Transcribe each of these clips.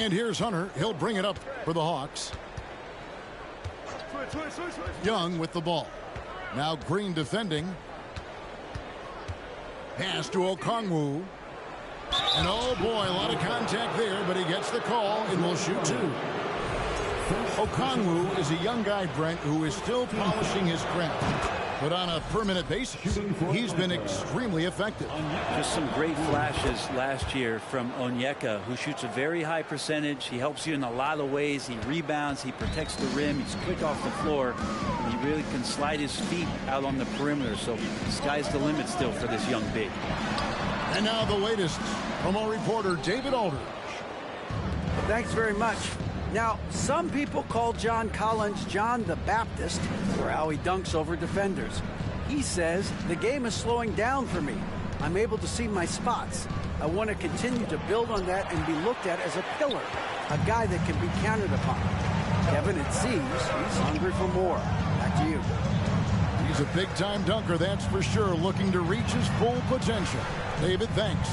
And here's Hunter. He'll bring it up for the Hawks. Young with the ball. Now Green defending. Pass to Okongwu. And oh boy, a lot of contact there, but he gets the call and will shoot two. Okongwu is a young guy, Brent, who is still polishing his craft. But on a per-minute basis, he's been extremely effective. Just some great flashes last year from Onyeka, who shoots a very high percentage. He helps you in a lot of ways. He rebounds. He protects the rim. He's quick off the floor. He really can slide his feet out on the perimeter. So the sky's the limit still for this young big. And now the latest from our reporter, David Aldridge. Thanks very much. Now, some people call John Collins John the Baptist for how he dunks over defenders. He says, the game is slowing down for me. I'm able to see my spots. I want to continue to build on that and be looked at as a pillar, a guy that can be counted upon. Kevin, it seems he's hungry for more. Back to you. He's a big-time dunker, that's for sure, looking to reach his full potential. David, thanks.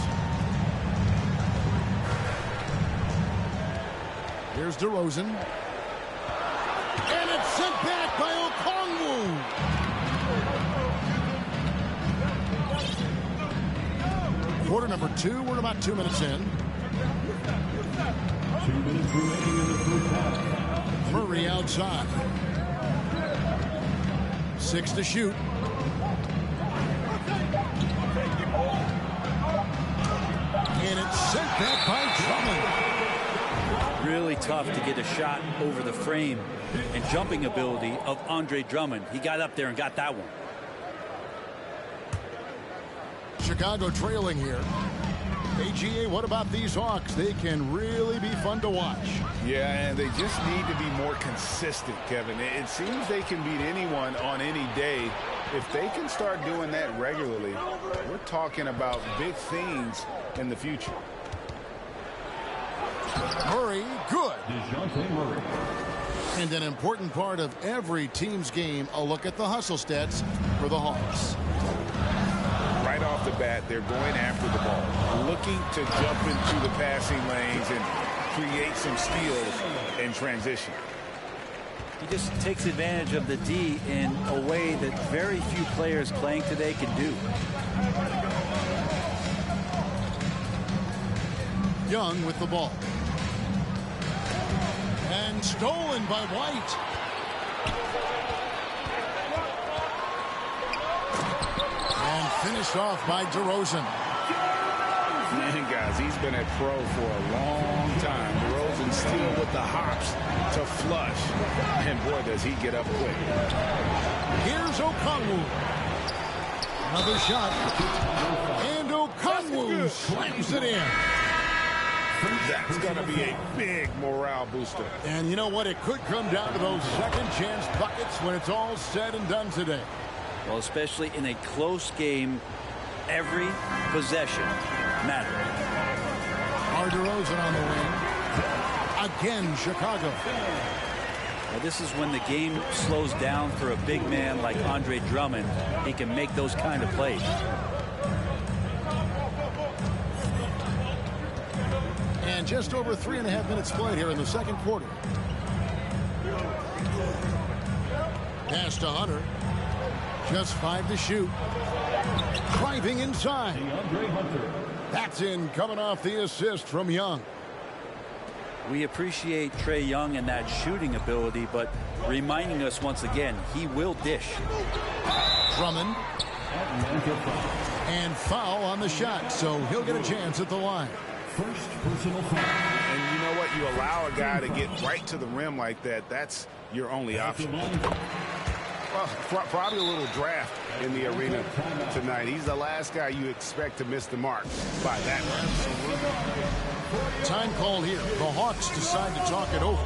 Here's DeRozan. And it's sent back by Okongwu. Quarter number 2. We're about 2 minutes in. 2 minutes remaining in the first half. Murray outside. 6 to shoot. And it's sent back by Drummond. Really tough to get a shot over the frame and jumping ability of Andre Drummond. He got up there and got that one. Chicago trailing here. AGA, what about these Hawks? They can really be fun to watch. Yeah, and they just need to be more consistent, Kevin. It seems they can beat anyone on any day. If they can start doing that regularly, we're talking about big things in the future. Murray, good. DeJounte Murray. And an important part of every team's game, a look at the hustle stats for the Hawks. Right off the bat, they're going after the ball, looking to jump into the passing lanes and create some steals in transition. He just takes advantage of the D in a way that very few players playing today can do. Young with the ball. And stolen by White. And finished off by DeRozan. Man, guys, he's been a pro for a long time. DeRozan still with the hops to flush. And boy, does he get up quick. Here's Okongwu. Another shot. And Okongwu slams it in. That's going to be a big morale booster. And you know what? It could come down to those second chance buckets when it's all said and done today. Well, especially in a close game, every possession matters. DeRozan on the wing. Again, Chicago. Well, this is when the game slows down for a big man like Andre Drummond. He can make those kind of plays. And just over 3.5 minutes played here in the second quarter. Pass to Hunter. Just 5 to shoot. Driving inside. That's in, coming off the assist from Young. We appreciate Trae Young and that shooting ability, but reminding us once again, he will dish. Drummond. And foul on the shot, so he'll get a chance at the line. First personal foul. And you know what? You allow a guy to get right to the rim like that. That's your only option. Well, probably a little draft in the arena tonight. He's the last guy you expect to miss the mark by that much. Time called here. The Hawks decide to talk it over.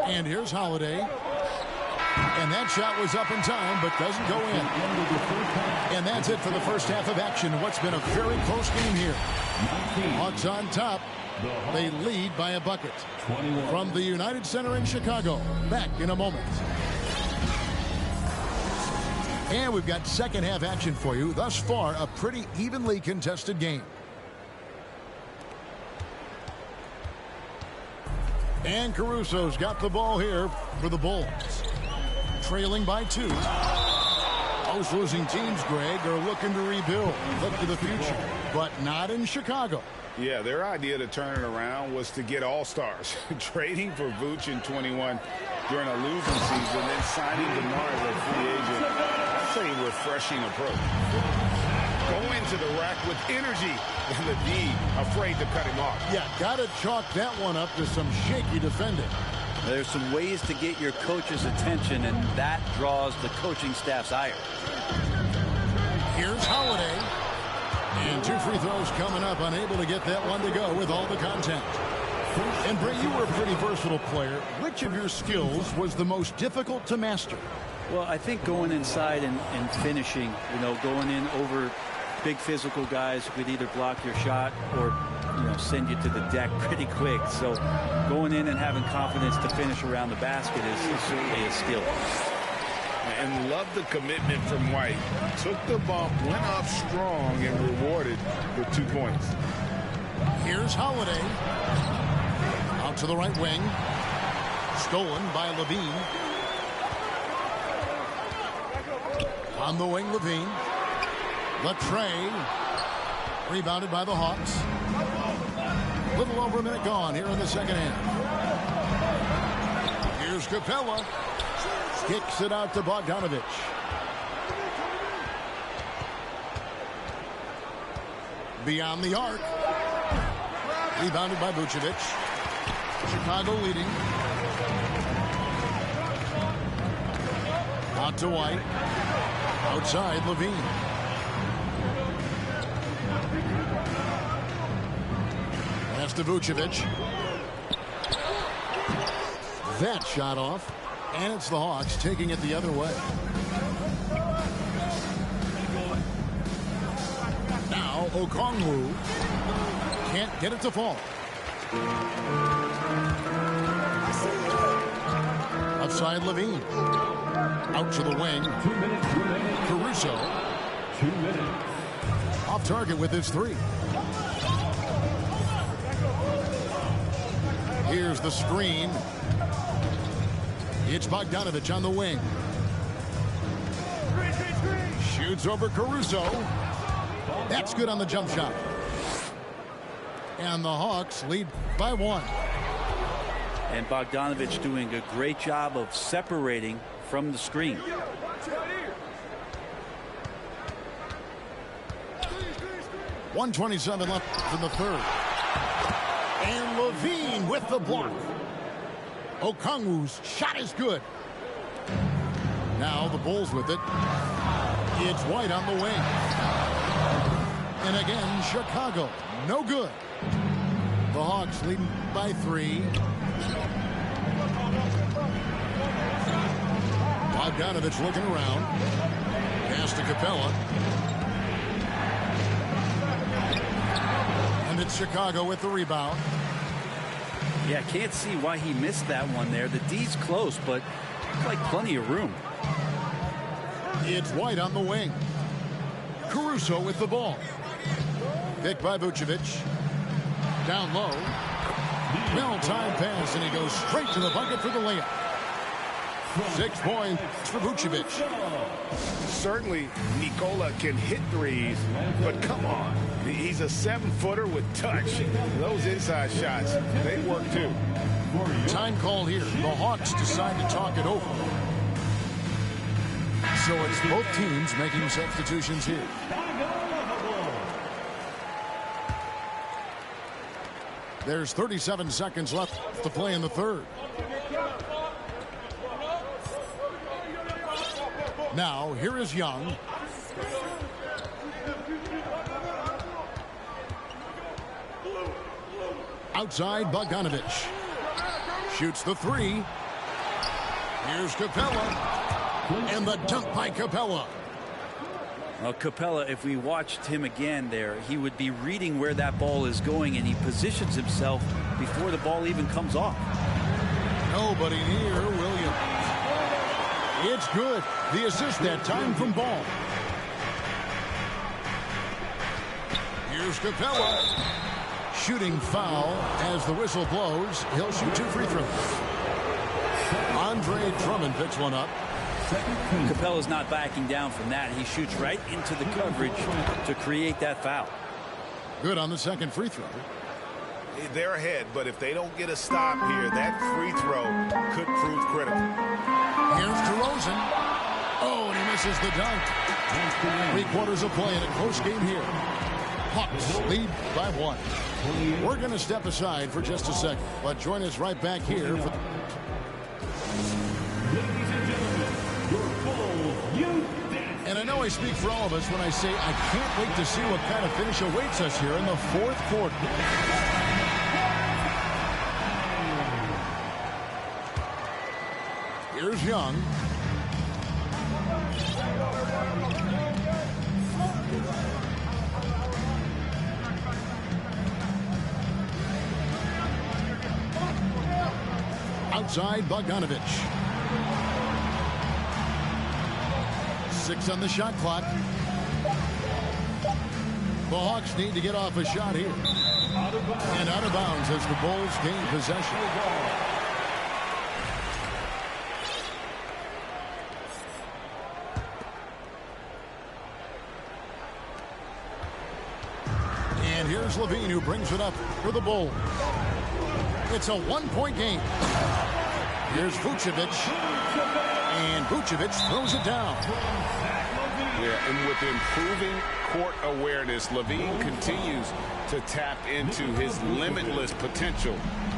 And here's Holiday. And that shot was up in time, but doesn't go in. And that's it for the first half of action. What's been a very close game here. Hawks on top. They lead by a bucket. From the United Center in Chicago. Back in a moment. And we've got second half action for you. Thus far, a pretty evenly contested game. And Caruso's got the ball here for the Bulls. Trailing by 2. Most losing teams, Greg, are looking to rebuild. Look to the future, but not in Chicago. Yeah, their idea to turn it around was to get all-stars. Trading for Vooch in 21 during a losing season, then signing DeMar as a free agent. That's a refreshing approach. Go into the rack with energy, and the D afraid to cut him off. Yeah, got to chalk that one up to some shaky defending. There's some ways to get your coach's attention, and that draws the coaching staff's ire. Here's Holiday. And 2 free throws coming up, unable to get that one to go with all the contact. And Brett, you were a pretty versatile player. Which of your skills was the most difficult to master? Well, I think going inside and finishing, going in over big physical guys who could either block your shot or, send you to the deck pretty quick. So going in and having confidence to finish around the basket is certainly a skill. And love the commitment from White. Took the bump, went up strong, and rewarded with 2 points. Here's Holiday. Out to the right wing. Stolen by Levine. On the wing, Levine. Latrey. Rebounded by the Hawks. Little over a minute gone here in the second half. Here's Capella. Kicks it out to Bogdanovich. Beyond the arc. Rebounded by Vucevic. Chicago leading. Out to White. Outside, Levine. Pass to Vucevic. That shot off. And it's the Hawks taking it the other way. Now Okongwu can't get it to fall. Outside Levine. Out to the wing. 2 minutes remaining. Caruso. 2 minutes. Off target with his 3. Here's the screen. It's Bogdanovich on the wing. Shoots over Caruso. That's good on the jump shot. And the Hawks lead by 1. And Bogdanovich doing a great job of separating from the screen. .127 left in the third. And Levine with the block. Okongwu's shot is good. Now the Bulls with it. It's White on the wing. And again, Chicago. No good. The Hawks leading by 3. Bogdanovich looking around. Pass to Capella. And it's Chicago with the rebound. Yeah, can't see why he missed that one there. The D's close, but like plenty of room. It's White on the wing. Caruso with the ball. Picked by Vucevic. Down low. Well-timed pass, and he goes straight to the bucket for the layup. 6 points for Vucevic. Certainly, Nikola can hit threes, but come on. He's a 7-footer with touch. Those inside shots, they work too. Time call here. The Hawks decide to talk it over. So it's both teams making substitutions here. There's 37 seconds left to play in the third. Now, here is Young. Outside, Bogdanovich. Shoots the 3. Here's Capella. And the dunk by Capella. Well, Capella, if we watched him again there, he would be reading where that ball is going, and he positions himself before the ball even comes off. Nobody near Williams. It's good. The assist that time from Ball. Here's Capella. Shooting foul as the whistle blows. He'll shoot 2 free throws. Andre Drummond picks one up. Capella's not backing down from that. He shoots right into the coverage to create that foul. Good on the second free throw. They're ahead, but if they don't get a stop here, that free throw could prove critical. Here's DeRozan. Oh, and he misses the dunk. 3 quarters of play in a close game here. Hawks lead by 1. We're going to step aside for just a second, but join us right back here for And I know I speak for all of us when I say I can't wait to see what kind of finish awaits us here in the 4th quarter. Here's Young. Outside Bogdanovich. 6 on the shot clock. The Hawks need to get off a shot here. And out of bounds as the Bulls gain possession. And here's Levine who brings it up for the Bulls. It's a 1-point game. Here's Vucevic. And Vucevic throws it down. Yeah, and with improving court awareness, Levine continues to tap into his limitless potential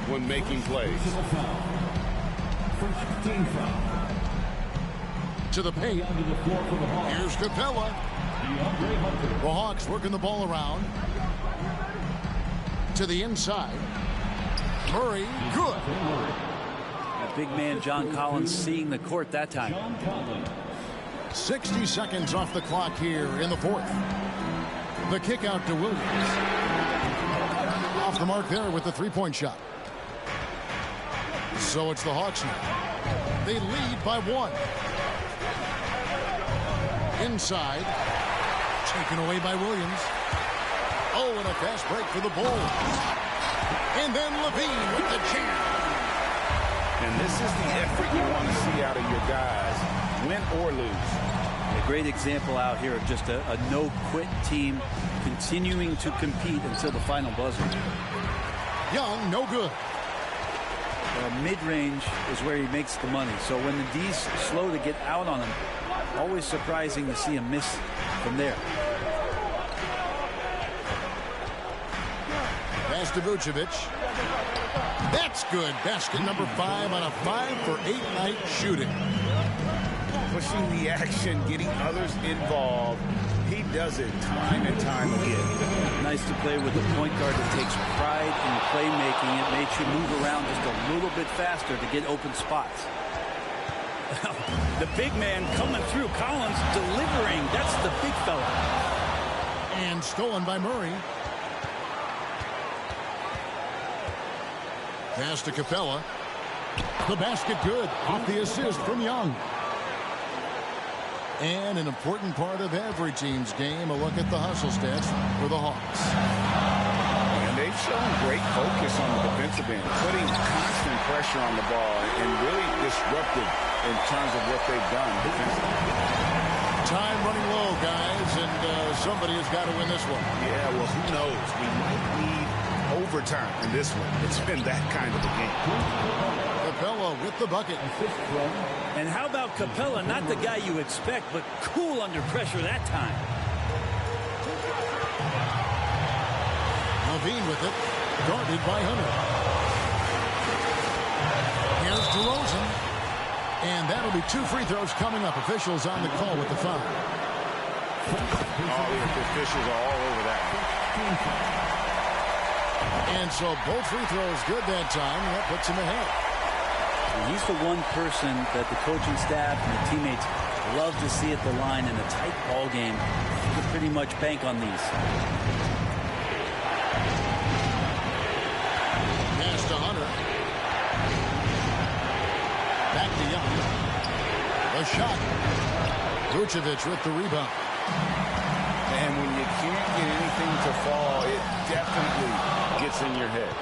when making plays. To the paint. Here's Capella. The Hawks working the ball around. To the inside. Murray, good. Big man John Collins seeing the court that time. 60 seconds off the clock here in the 4th. The kick out to Williams. Off the mark there with the 3-point shot. So it's the Hawks now. They lead by 1. Inside. Taken away by Williams. Oh, and a fast break for the Bulls. And then Levine with the jam. And this is the effort you want to see out of your guys, win or lose. A great example out here of just a no-quit team continuing to compete until the final buzzer. Young, no good. Mid-range is where he makes the money. So when the D's slow to get out on him, always surprising to see him miss from there. Pass to Vucevic. That's good. Basket number 5 on a 5-for-8 night shooting. Pushing the action, getting others involved. He does it time and time again. Nice to play with a point guard that takes pride in playmaking. It makes you move around just a little bit faster to get open spots. The big man coming through. Collins delivering. That's the big fella. And stolen by Murray. Pass to Capella. The basket good. Off the assist from Young. And an important part of every team's game, a look at the hustle stats for the Hawks. And they've shown great focus on the defensive end, putting constant pressure on the ball and really disruptive in terms of what they've done defensively. Time running low, guys, and somebody has got to win this one. Yeah, well, who knows? We might need overtime in this one. It's been that kind of a game. Capella with the bucket. And how about Capella? Not the guy you expect, but cool under pressure that time. Levine with it. Guarded by Hunter. Here's DeRozan. And that'll be 2 free throws coming up. Officials on the call with the foul. Oh, the officials are all over that. And so both free throws good that time. That puts him ahead. And he's the one person that the coaching staff and the teammates love to see at the line in a tight ball game. You can pretty much bank on these. Pass to Hunter. Back to Young. A shot. Vucevic with the rebound. And when you can't get anything to fall, it definitely gets in your head.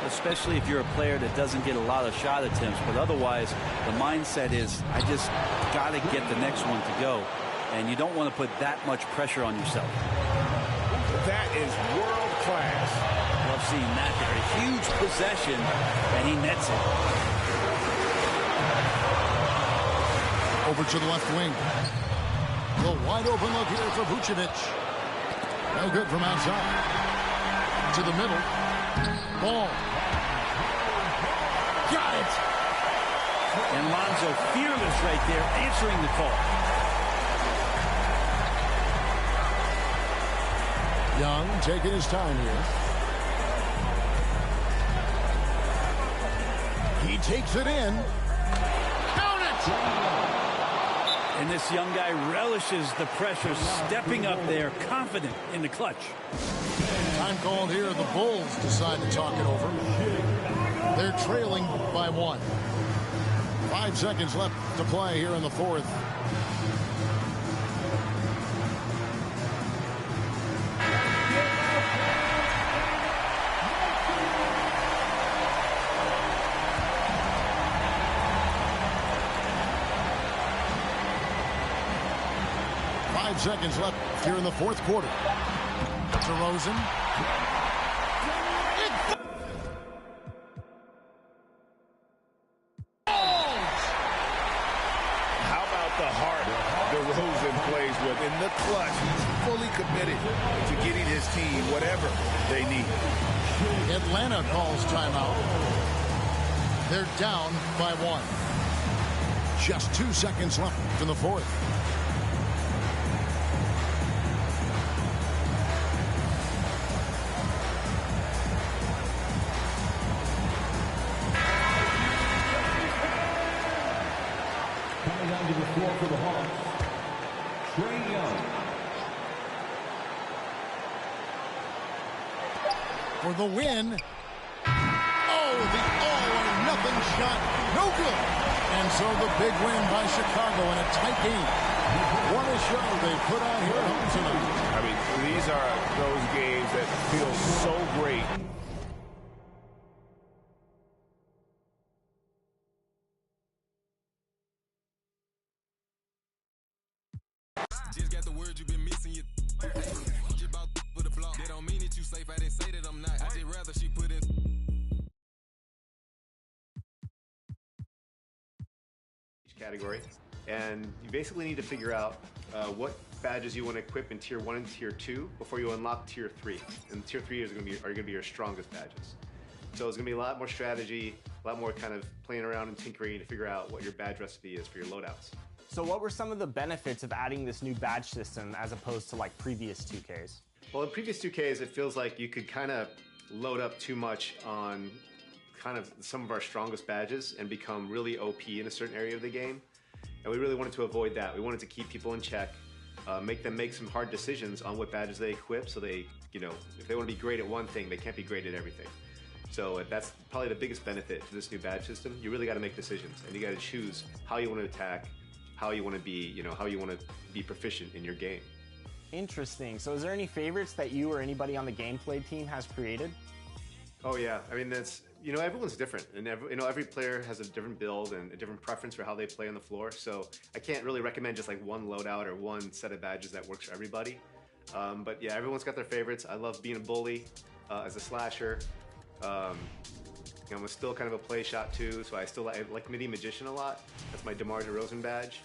Especially if you're a player that doesn't get a lot of shot attempts. But otherwise, the mindset is, I just got to get the next one to go. And you don't want to put that much pressure on yourself. That is world class. Love seeing that there. A huge possession, and he nets it. Over to the left wing. The wide open look here for Vucevic. No good from outside. To the middle. Ball. Got it. And Lonzo fearless right there, answering the call. Young taking his time here. He takes it in. Count it! And this young guy relishes the pressure, stepping up there, confident in the clutch. Time called here. The Bulls decide to talk it over. They're trailing by 1. 5 seconds left to play here in the fourth. Seconds left here in the fourth quarter. DeRozan. How about the heart DeRozan plays with? In the clutch, he's fully committed to getting his team whatever they need. Atlanta calls timeout. They're down by 1. Just 2 seconds left in the fourth. Coming onto the floor for the Hawks, Trae Young. For the win. Oh, the all-or-nothing shot. No good. And so the big win by Chicago in a tight game. What a show they put on here at home tonight. I mean, these are those games that feel so great. Just got the word you've been missing. You about for the block. They don't mean it too safe. I didn't say that I'm not. I just rather she put it. Each category, and you basically need to figure out what badges you want to equip in tier 1 and tier 2 before you unlock tier 3. And tier 3 are going to be your strongest badges. So it's going to be a lot more strategy, a lot more kind of playing around and tinkering to figure out what your badge recipe is for your loadouts. So what were some of the benefits of adding this new badge system as opposed to like previous 2Ks? Well, in previous 2Ks, it feels like you could kind of load up too much on kind of some of our strongest badges and become really OP in a certain area of the game. And we really wanted to avoid that. We wanted to keep people in check, make them make some hard decisions on what badges they equip so they, if they want to be great at one thing, they can't be great at everything. So that's probably the biggest benefit to this new badge system. You really got to make decisions, and you got to choose how you want to attack, how you want to be, how you want to be proficient in your game. Interesting. So is there any favorites that you or anybody on the gameplay team has created? Oh yeah, I mean that's everyone's different, and every player has a different build and a different preference for how they play on the floor. So I can't really recommend just like one loadout or one set of badges that works for everybody. But yeah, everyone's got their favorites. I love being a bully as a slasher. I'm still kind of a play shot too, so I like Midi Magician a lot. That's my DeMar DeRozan badge.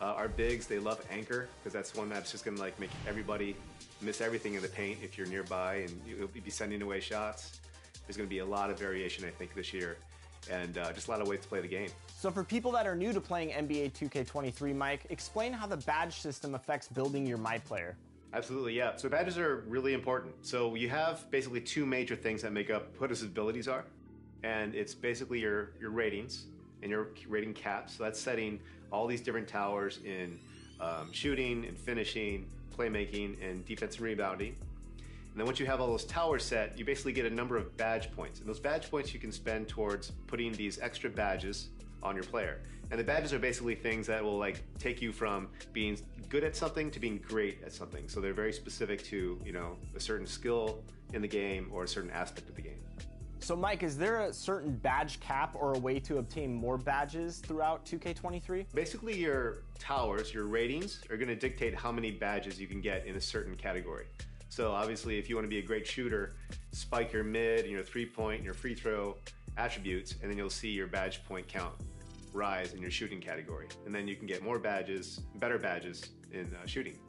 Our bigs, they love Anchor because that's one that's just gonna like make everybody miss everything in the paint if you're nearby, and you'll be sending away shots. There's gonna be a lot of variation, I think, this year, and just a lot of ways to play the game. So for people that are new to playing NBA 2K23, Mike, explain how the badge system affects building your My Player. Absolutely, yeah. So badges are really important. So you have basically two major things that make up what his abilities are. And it's basically your ratings, and you're rating caps. So that's setting all these different towers in shooting and finishing, playmaking, and defense and rebounding. And then once you have all those towers set, you basically get a number of badge points. And those badge points you can spend towards putting these extra badges on your player. And the badges are basically things that will like take you from being good at something to being great at something. So they're very specific to, you know, a certain skill in the game or a certain aspect of the game. So Mike, is there a certain badge cap or a way to obtain more badges throughout 2K23? Basically your towers, your ratings, are going to dictate how many badges you can get in a certain category. So obviously if you want to be a great shooter, spike your mid and your 3-point and your free throw attributes, and then you'll see your badge point count rise in your shooting category. And then you can get more badges, better badges in shooting.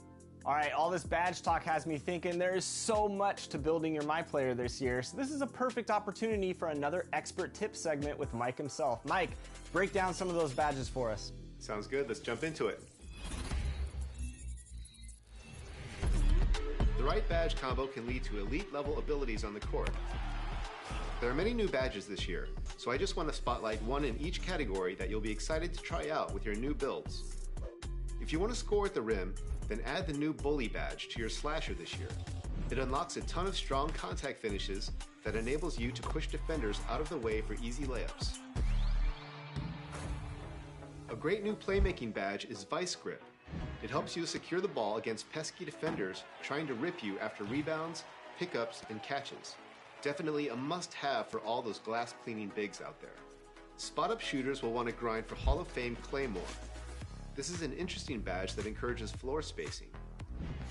All right, all this badge talk has me thinking there is so much to building your My Player this year, so this is a perfect opportunity for another expert tip segment with Mike himself. Mike, break down some of those badges for us. Sounds good. Let's jump into it. The right badge combo can lead to elite level abilities on the court. There are many new badges this year, so I just want to spotlight one in each category that you'll be excited to try out with your new builds. If you want to score at the rim, then add the new Bully badge to your slasher this year. It unlocks a ton of strong contact finishes that enables you to push defenders out of the way for easy layups. A great new playmaking badge is Vice Grip. It helps you secure the ball against pesky defenders trying to rip you after rebounds, pickups, and catches. Definitely a must-have for all those glass-cleaning bigs out there. Spot-up shooters will want to grind for Hall of Fame Claymore. This is an interesting badge that encourages floor spacing.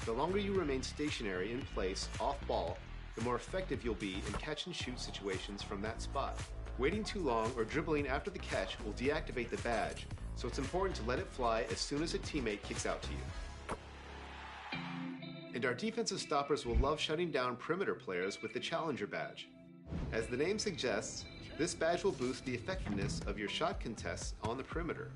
The longer you remain stationary in place off ball, the more effective you'll be in catch-and-shoot situations from that spot. Waiting too long or dribbling after the catch will deactivate the badge, so it's important to let it fly as soon as a teammate kicks out to you. And our defensive stoppers will love shutting down perimeter players with the Challenger badge. As the name suggests, this badge will boost the effectiveness of your shot contests on the perimeter.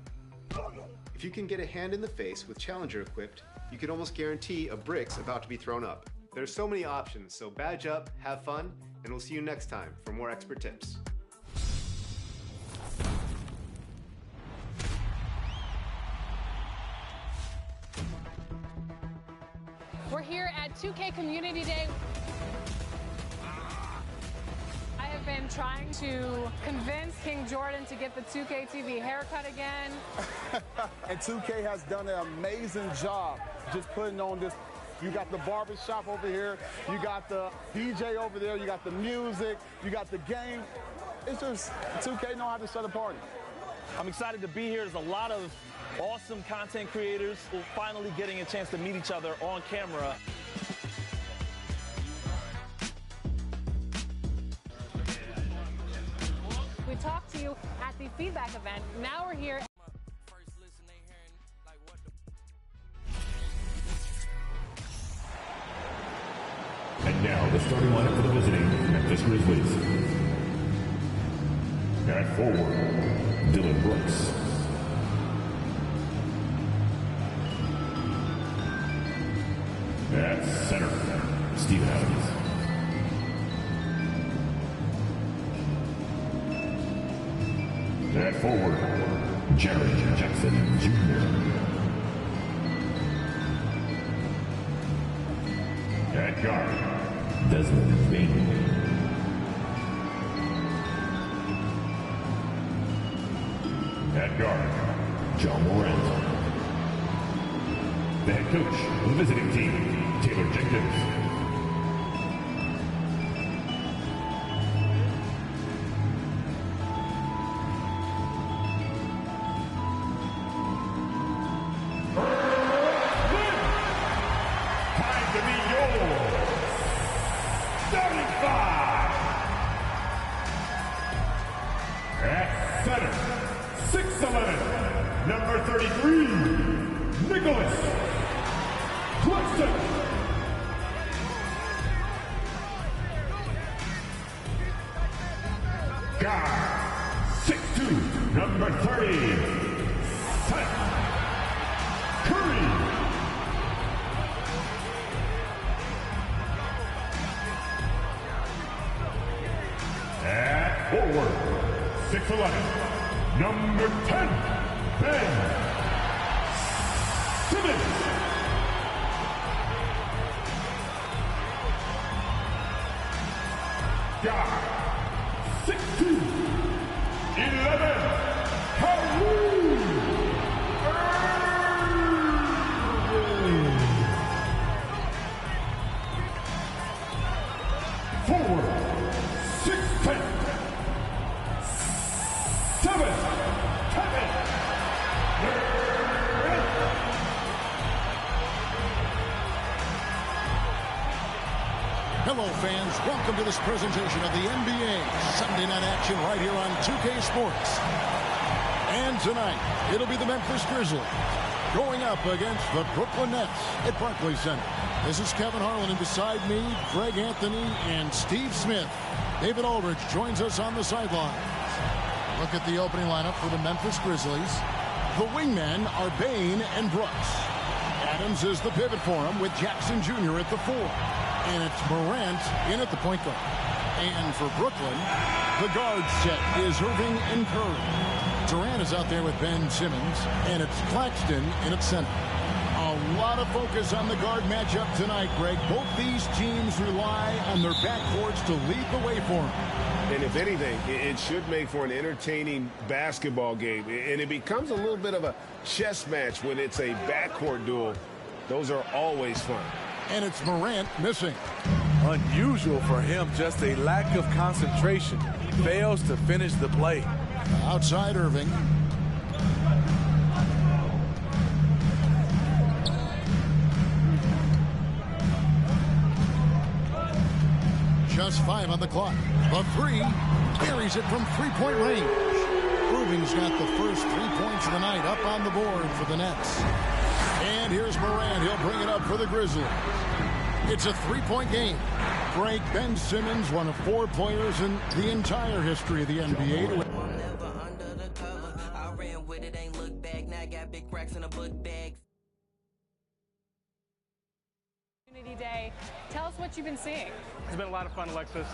If you can get a hand in the face with Challenger equipped, you can almost guarantee a brick's about to be thrown up. There's so many options, so badge up, have fun, and we'll see you next time for more expert tips. We're here at 2K Community Day. I have been trying to convince King Jordan to get the 2K TV haircut again. And 2K has done an amazing job just putting on this. You got the barber shop over here, you got the DJ over there, you got the music, you got the game. It's just 2K know how to set a party. I'm excited to be here. There's a lot of awesome content creators who are finally getting a chance to meet each other on camera. We talked to you at the feedback event. Now we're here. And now the starting lineup for the visiting Memphis Grizzlies. At forward, Dylan Brooks. At center, Steven Adams. At forward, Jared Jackson Jr. At guard, Desmond Bain. At guard, John Morant. The head coach of the visiting team, Taylor Jenkins. Time to be yours. Starting five. At center, 6'11", number 33, Nicholas Claxton. Guard, 6'2", number 30, Seth Curry. At forward, 6'11", Number 10, Ben Simmons. Guy, 6'2", 11, Kyrie Irving. Forward, 6'10", 7, Kevin. Hello, fans. Welcome to this presentation of the NBA Sunday night action right here on 2K Sports. And tonight, it'll be the Memphis Grizzlies going up against the Brooklyn Nets at Barclays Center. This is Kevin Harlan, and beside me, Greg Anthony and Steve Smith. David Aldridge joins us on the sidelines. Look at the opening lineup for the Memphis Grizzlies. The wingmen are Bain and Brooks. Adams is the pivot for him with Jackson Jr. at the 4. And it's Morant in at the point guard. And for Brooklyn, the guard set is Irving and Curry. Durant is out there with Ben Simmons, and it's Claxton in at center. A lot of focus on the guard matchup tonight, Greg. Both these teams rely on their backcourts to lead the way for them. And if anything, it should make for an entertaining basketball game. And it becomes a little bit of a chess match when it's a backcourt duel. Those are always fun. And it's Morant missing. Unusual for him, just a lack of concentration. Fails to finish the play. Outside Irving. Just 5 on the clock. The 3 carries it from three-point range. Irving's got the first 3 points of the night up on the board for the Nets. And here's Morant. He'll bring it up for the Grizzlies. It's a 3-point game. Greg, Ben Simmons, one of 4 players in the entire history of the NBA. Day. Tell us what you've been seeing. It's been a lot of fun, Alexis.